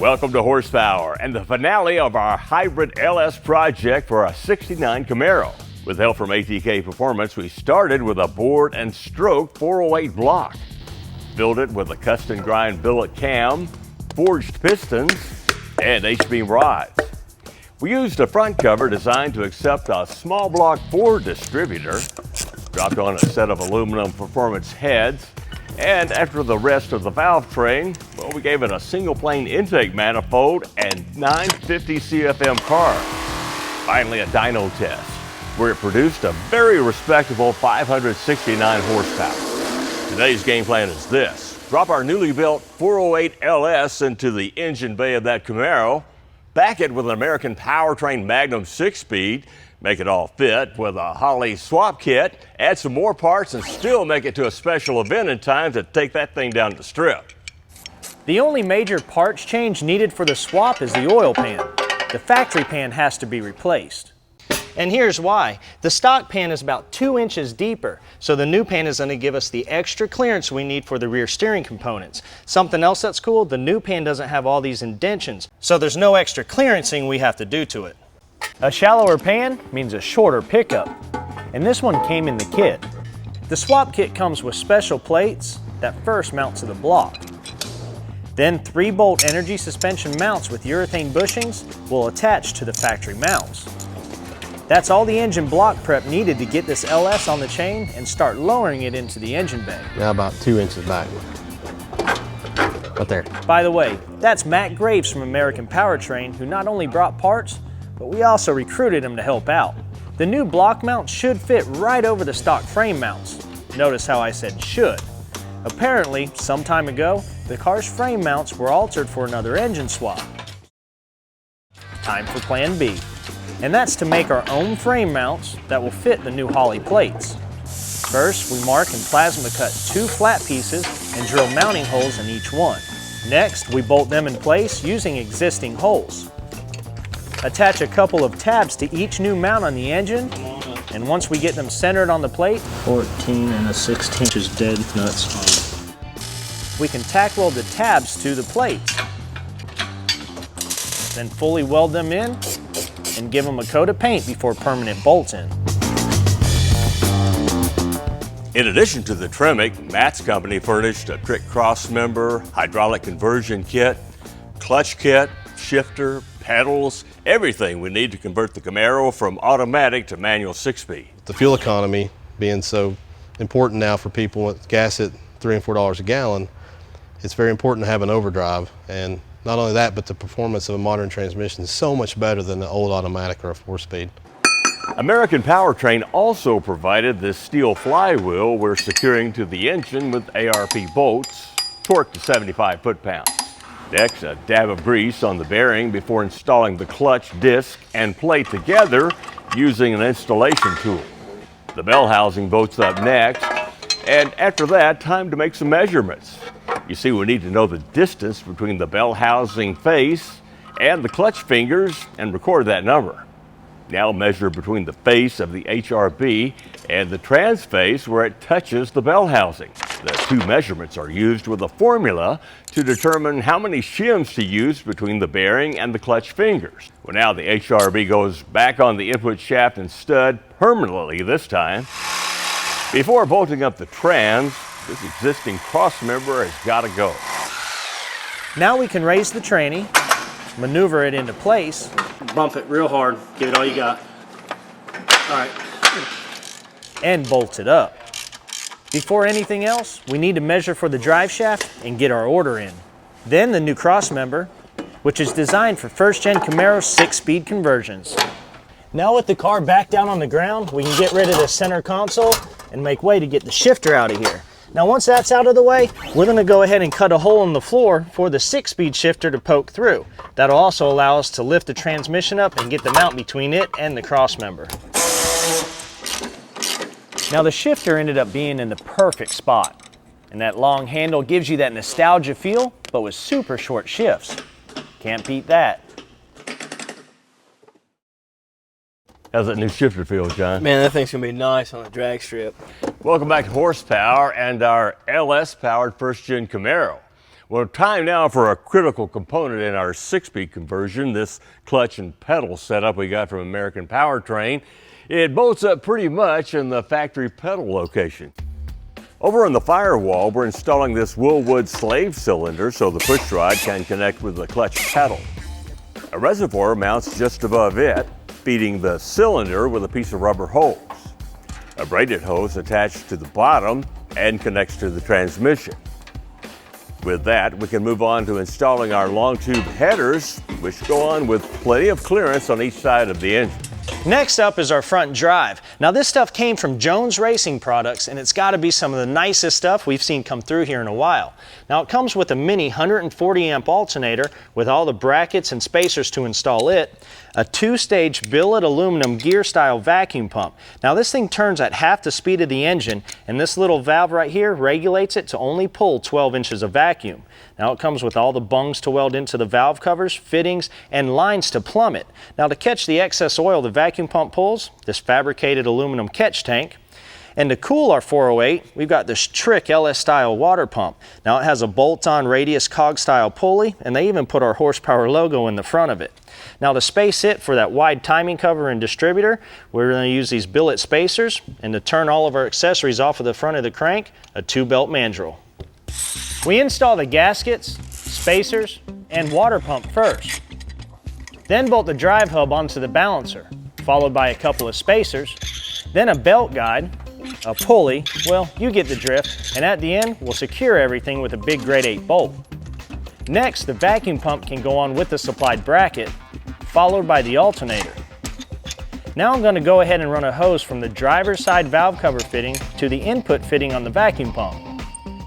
Welcome to Horsepower and the finale of our hybrid LS project for a 69 Camaro. With help from ATK Performance, we started with a board and stroke 408 block. Filled it with a custom grind billet cam, forged pistons, and H-beam rods. We used a front cover designed to accept a small block Ford distributor, dropped on a set of aluminum performance heads, and after the rest of the valve train, well, we gave it a single plane intake manifold and 950 CFM carb. Finally, a dyno test, where it produced a very respectable 569 horsepower. Today's game plan is this: drop our newly built 408 LS into the engine bay of that Camaro, back it with an American Powertrain Magnum 6-speed, make it all fit with a Holley swap kit, add some more parts, and still make it to a special event in time to take that thing down the strip. The only major parts change needed for the swap is the oil pan. The factory pan has to be replaced. And here's why. The stock pan is about 2 inches deeper, so the new pan is going to give us the extra clearance we need for the rear steering components. Something else that's cool, the new pan doesn't have all these indentions, so there's no extra clearancing we have to do to it. A shallower pan means a shorter pickup, and this one came in the kit. The swap kit comes with special plates that first mount to the block. Then 3-bolt energy suspension mounts with urethane bushings will attach to the factory mounts. That's all the engine block prep needed to get this LS on the chain and start lowering it into the engine bay. Now about 2 inches back. Right there. By the way, that's Matt Graves from American Powertrain, who not only brought parts, but we also recruited him to help out. The new block mount should fit right over the stock frame mounts. Notice how I said should. Apparently, some time ago, the car's frame mounts were altered for another engine swap. Time for plan B. And that's to make our own frame mounts that will fit the new Holley plates. First, we mark and plasma cut 2 flat pieces and drill mounting holes in each one. Next, we bolt them in place using existing holes. Attach a couple of tabs to each new mount on the engine, and once we get them centered on the plate, 14 and a 16 is dead nuts. We can tack weld the tabs to the plates. Then fully weld them in and give them a coat of paint before permanent bolts in. In addition to the Tremec, Matt's company furnished a trick cross member, hydraulic conversion kit, clutch kit, shifter, pedals, everything we need to convert the Camaro from automatic to manual 6-speed. The fuel economy being so important now for people with gas at $3 and $4 a gallon, it's very important to have an overdrive. And not only that, but the performance of a modern transmission is so much better than the old automatic or a 4-speed. American Powertrain also provided this steel flywheel we're securing to the engine with ARP bolts, torqued to 75 foot-pounds. Next, a dab of grease on the bearing before installing the clutch, disc, and plate together using an installation tool. The bell housing bolts up next, and after that, time to make some measurements. You see, we need to know the distance between the bell housing face and the clutch fingers and record that number. Now measure between the face of the HRB and the trans face where it touches the bell housing. The 2 measurements are used with a formula to determine how many shims to use between the bearing and the clutch fingers. Well, now the HRB goes back on the input shaft and stud permanently this time. Before bolting up the trans, this existing cross member has got to go. Now we can raise the tranny, maneuver it into place. Bump it real hard, give it all you got. All right. And bolt it up. Before anything else, we need to measure for the drive shaft and get our order in. Then the new cross member, which is designed for first-gen Camaro 6-speed conversions. Now with the car back down on the ground, we can get rid of the center console and make way to get the shifter out of here. Now once that's out of the way, we're going to go ahead and cut a hole in the floor for the 6-speed shifter to poke through. That'll also allow us to lift the transmission up and get the mount between it and the cross member. Now the shifter ended up being in the perfect spot, and that long handle gives you that nostalgia feel, but with super short shifts. Can't beat that. How's that new shifter feel, John? Man, that thing's gonna be nice on a drag strip. Welcome back to Horsepower and our LS-powered first-gen Camaro. Well, time now for a critical component in our 6-speed conversion, this clutch and pedal setup we got from American Powertrain. It bolts up pretty much in the factory pedal location. Over on the firewall, we're installing this Woolwood slave cylinder so the push rod can connect with the clutch pedal. A reservoir mounts just above it, feeding the cylinder with a piece of rubber hose. A braided hose attached to the bottom and connects to the transmission. With that, we can move on to installing our long tube headers, which go on with plenty of clearance on each side of the engine. Next up is our front drive. Now this stuff came from Jones Racing Products, and it's got to be some of the nicest stuff we've seen come through here in a while. Now it comes with a mini 140 amp alternator with all the brackets and spacers to install it, a 2-stage billet aluminum gear style vacuum pump. Now this thing turns at half the speed of the engine, and this little valve right here regulates it to only pull 12 inches of vacuum. Now it comes with all the bungs to weld into the valve covers, fittings, and lines to plumb it. Now to catch the excess oil the vacuum pump pulls, this fabricated aluminum catch tank. And to cool our 408, we've got this Trick LS style water pump. Now it has a bolt-on radius cog style pulley, and they even put our horsepower logo in the front of it. Now to space it for that wide timing cover and distributor, we're going to use these billet spacers, and to turn all of our accessories off of the front of the crank, a 2-belt mandrel. We install the gaskets, spacers, and water pump first. Then bolt the drive hub onto the balancer, followed by a couple of spacers, then a belt guide, a pulley, well, you get the drift, and at the end, we'll secure everything with a big grade 8 bolt. Next, the vacuum pump can go on with the supplied bracket, followed by the alternator. Now I'm going to go ahead and run a hose from the driver's side valve cover fitting to the input fitting on the vacuum pump.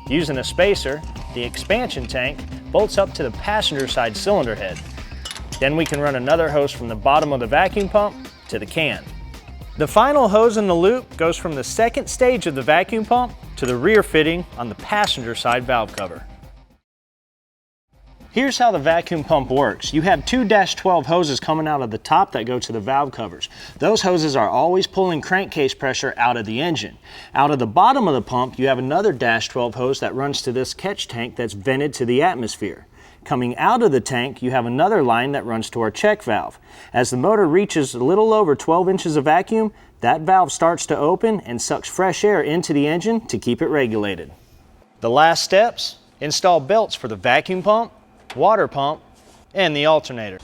Using a spacer, the expansion tank bolts up to the passenger side cylinder head. Then we can run another hose from the bottom of the vacuum pump to the can. The final hose in the loop goes from the second stage of the vacuum pump to the rear fitting on the passenger side valve cover. Here's how the vacuum pump works. You have 2-12 hoses coming out of the top that go to the valve covers. Those hoses are always pulling crankcase pressure out of the engine. Out of the bottom of the pump, you have another -12 hose that runs to this catch tank that's vented to the atmosphere. Coming out of the tank, you have another line that runs to our check valve. As the motor reaches a little over 12 inches of vacuum, that valve starts to open and sucks fresh air into the engine to keep it regulated. The last steps, install belts for the vacuum pump, water pump, and the alternator.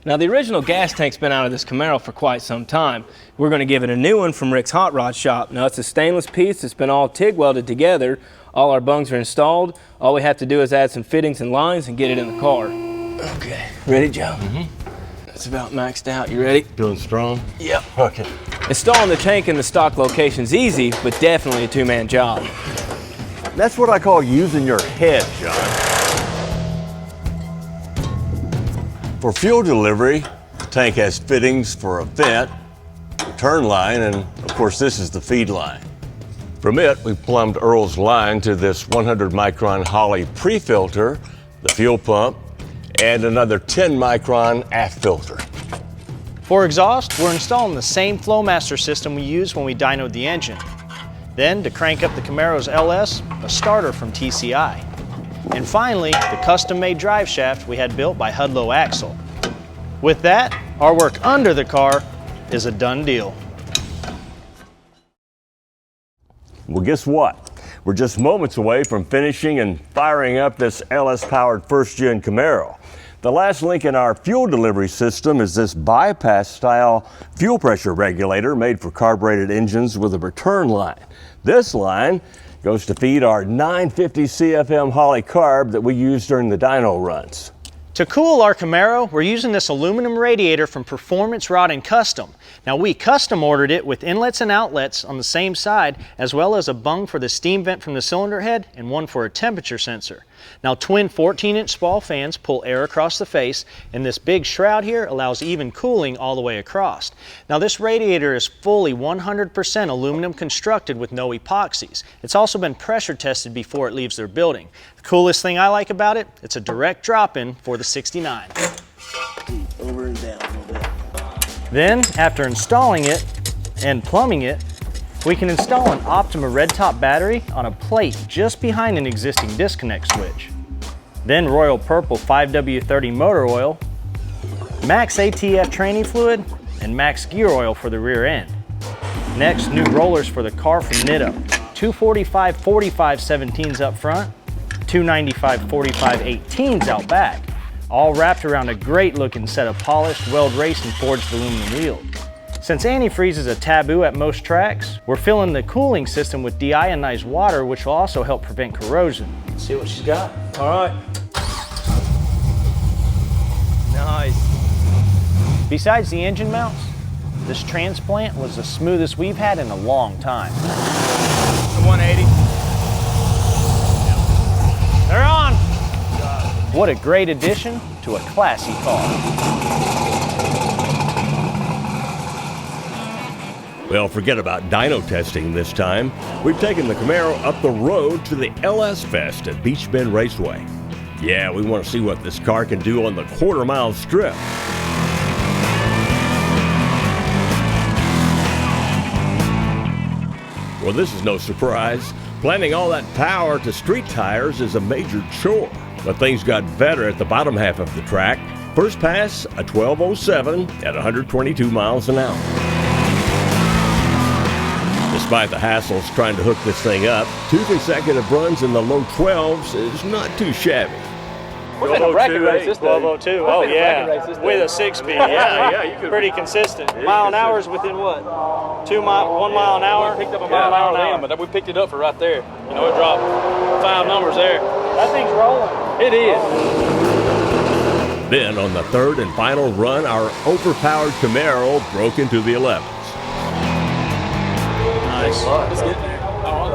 Now the original gas tank's been out of this Camaro for quite some time. We're going to give it a new one from Rick's Hot Rod Shop. Now it's a stainless piece that's been all TIG welded together. All our bungs are installed. All we have to do is add some fittings and lines and get it in the car. Okay, ready, Joe? It's about maxed out. You ready? Feeling strong? Yep. Okay. Installing the tank in the stock location's easy, but definitely a 2-man job. That's what I call using your head, John. For fuel delivery, the tank has fittings for a vent, return line, and of course this is the feed line. From it, we plumbed Earl's line to this 100 micron Holley pre-filter, the fuel pump, and another 10 micron aft filter. For exhaust, we're installing the same Flowmaster system we used when we dynoed the engine. Then, to crank up the Camaro's LS, a starter from TCI. And finally, the custom-made drive shaft we had built by Hudlow Axle. With that, our work under the car is a done deal. Well, guess what? We're just moments away from finishing and firing up this LS-powered first-gen Camaro. The last link in our fuel delivery system is this bypass-style fuel pressure regulator made for carbureted engines with a return line. This line goes to feed our 950 CFM Holley carb that we use during the dyno runs. To cool our Camaro, we're using this aluminum radiator from Performance Rod and Custom. Now we custom ordered it with inlets and outlets on the same side, as well as a bung for the steam vent from the cylinder head and one for a temperature sensor. Now twin 14-inch spall fans pull air across the face, and this big shroud here allows even cooling all the way across. Now this radiator is fully 100% aluminum constructed with no epoxies. It's also been pressure tested before it leaves their building. The coolest thing I like about it, it's a direct drop-in for the 69. Over and down a little bit. Then, after installing it and plumbing it, we can install an Optima red top battery on a plate just behind an existing disconnect switch. then Royal Purple 5W30 motor oil, Max ATF training fluid, and Max gear oil for the rear end. Next, new rollers for the car from Nitto. 245 45 17s up front, 295 45 18s out back, all wrapped around a great looking set of polished, weld raced and forged aluminum wheels. Since antifreeze is a taboo at most tracks, we're filling the cooling system with deionized water, which will also help prevent corrosion. Let's see what she's got. All right. Nice. Besides the engine mounts, this transplant was the smoothest we've had in a long time. 180. They're on! What a great addition to a classy car. Well, forget about dyno testing this time. We've taken the Camaro up the road to the LS Fest at Beach Bend Raceway. Yeah, we want to see what this car can do on the quarter-mile strip. Well, this is no surprise. Planning all that power to street tires is a major chore. But things got better at the bottom half of the track. First pass, a 12:07 at 122 miles an hour. Despite the hassles trying to hook this thing up, 2 consecutive runs in the low 12s is not too shabby. We're in a bracket race this day. 1202. Oh yeah, with a 6-speed. Yeah, you could. Pretty consistent. Mile an hour is within what? 1 mile an hour. We picked up a mile an hour, but we picked it up for right there. You know, it dropped 5 numbers there. That thing's rolling. It is. Then on the third and final run, our overpowered Camaro broke into the 11s. Nice. Let's get there.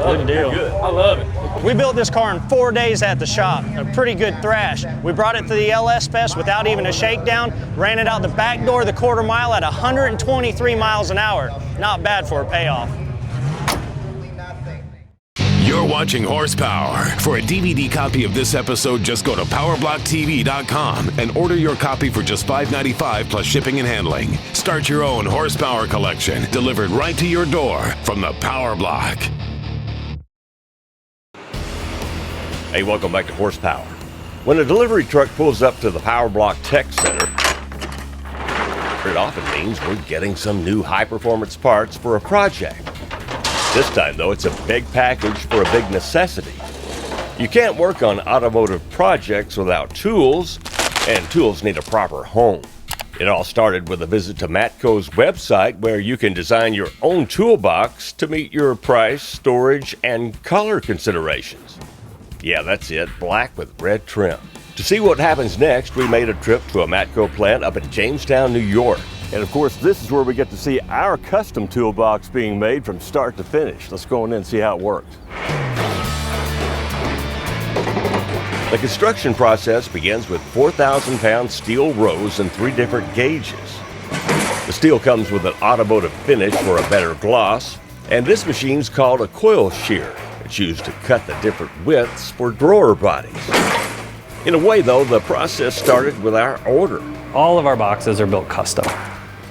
Good deal. I love it. We built this car in 4 days at the shop. A pretty good thrash. We brought it to the LS Fest without even a shakedown, ran it out the back door of the quarter mile at 123 miles an hour. Not bad for a payoff. You're watching Horsepower. For a DVD copy of this episode, just go to PowerBlockTV.com and order your copy for just $5.95 plus shipping and handling. Start your own Horsepower collection, delivered right to your door from the Power Block. Hey, welcome back to Horsepower. When a delivery truck pulls up to the Power Block Tech Center, it often means we're getting some new high-performance parts for a project. This time, though, it's a big package for a big necessity. You can't work on automotive projects without tools, and tools need a proper home. It all started with a visit to Matco's website, where you can design your own toolbox to meet your price, storage, and color considerations. Yeah, that's it, black with red trim. To see what happens next, we made a trip to a Matco plant up in Jamestown, New York. And of course, this is where we get to see our custom toolbox being made from start to finish. Let's go in and see how it works. The construction process begins with 4,000-pound steel rows in 3 different gauges. The steel comes with an automotive finish for a better gloss, and this machine's called a coil shear. It's used to cut the different widths for drawer bodies. In a way, though, the process started with our order. All of our boxes are built custom.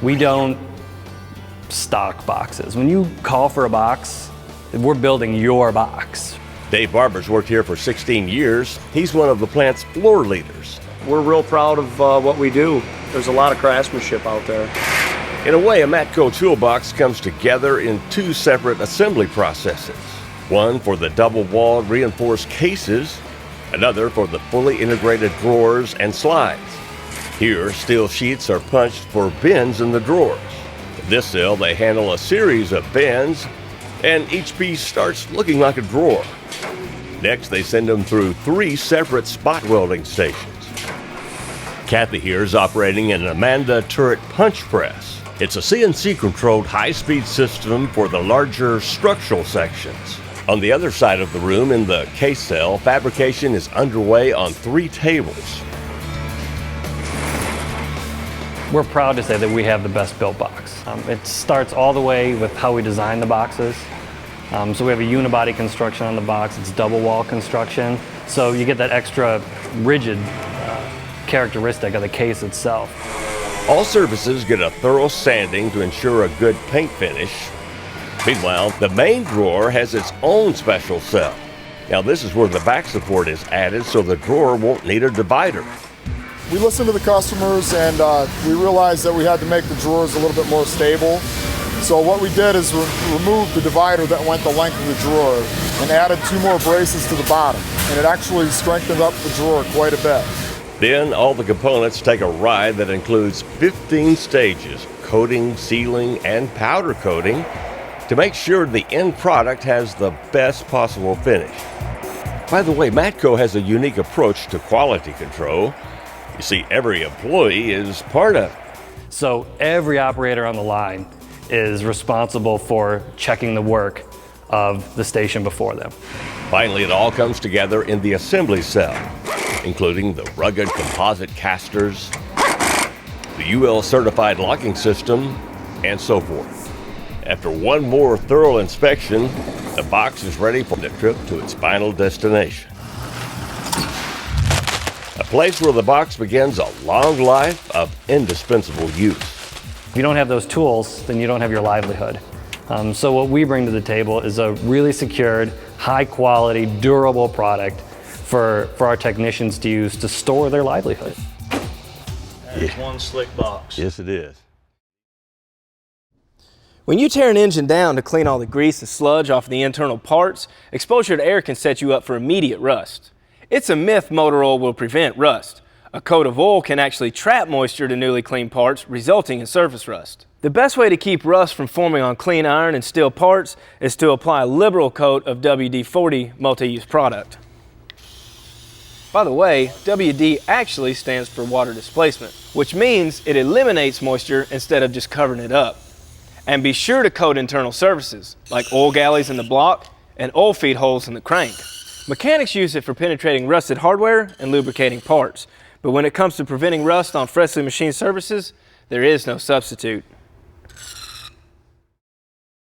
We don't stock boxes. When you call for a box, we're building your box. Dave Barber's worked here for 16 years. He's one of the plant's floor leaders. We're real proud of what we do. There's a lot of craftsmanship out there. In a way, a Matco toolbox comes together in 2 separate assembly processes. One for the double-walled reinforced cases, another for the fully integrated drawers and slides. Here, steel sheets are punched for bends in the drawers. In this cell, they handle a series of bends, and each piece starts looking like a drawer. Next, they send them through 3 separate spot welding stations. Kathy here is operating an Amanda turret punch press. It's a CNC-controlled high-speed system for the larger structural sections. On the other side of the room, in the case cell, fabrication is underway on 3 tables. We're proud to say that we have the best built box. It starts all the way with how we design the boxes. So we have a unibody construction on the box. It's double wall construction. So you get that extra rigid characteristic of the case itself. All surfaces get a thorough sanding to ensure a good paint finish. Meanwhile, the main drawer has its own special cell. Now this is where the back support is added so the drawer won't need a divider. We listened to the customers and we realized that we had to make the drawers a little bit more stable. So what we did is remove the divider that went the length of the drawer and added 2 more braces to the bottom. And it actually strengthened up the drawer quite a bit. Then all the components take a ride that includes 15 stages, coating, sealing, and powder coating to make sure the end product has the best possible finish. By the way, Matco has a unique approach to quality control. You see, every employee is part of it. So every operator on the line is responsible for checking the work of the station before them. Finally, it all comes together in the assembly cell, including the rugged composite casters, the UL certified locking system, and so forth. After one more thorough inspection, the box is ready for the trip to its final destination. A place where the box begins a long life of indispensable use. If you don't have those tools, then you don't have your livelihood. So what we bring to the table is a really secured, high quality, durable product for our technicians to use to store their livelihood. That's one slick box. Yes, it is. When you tear an engine down to clean all the grease and sludge off the internal parts, exposure to air can set you up for immediate rust. It's a myth motor oil will prevent rust. A coat of oil can actually trap moisture to newly cleaned parts, resulting in surface rust. The best way to keep rust from forming on clean iron and steel parts is to apply a liberal coat of WD-40 multi-use product. By the way, WD actually stands for water displacement, which means it eliminates moisture instead of just covering it up. And be sure to coat internal surfaces, like oil galleys in the block and oil feed holes in the crank. Mechanics use it for penetrating rusted hardware and lubricating parts, but when it comes to preventing rust on freshly machined surfaces, there is no substitute.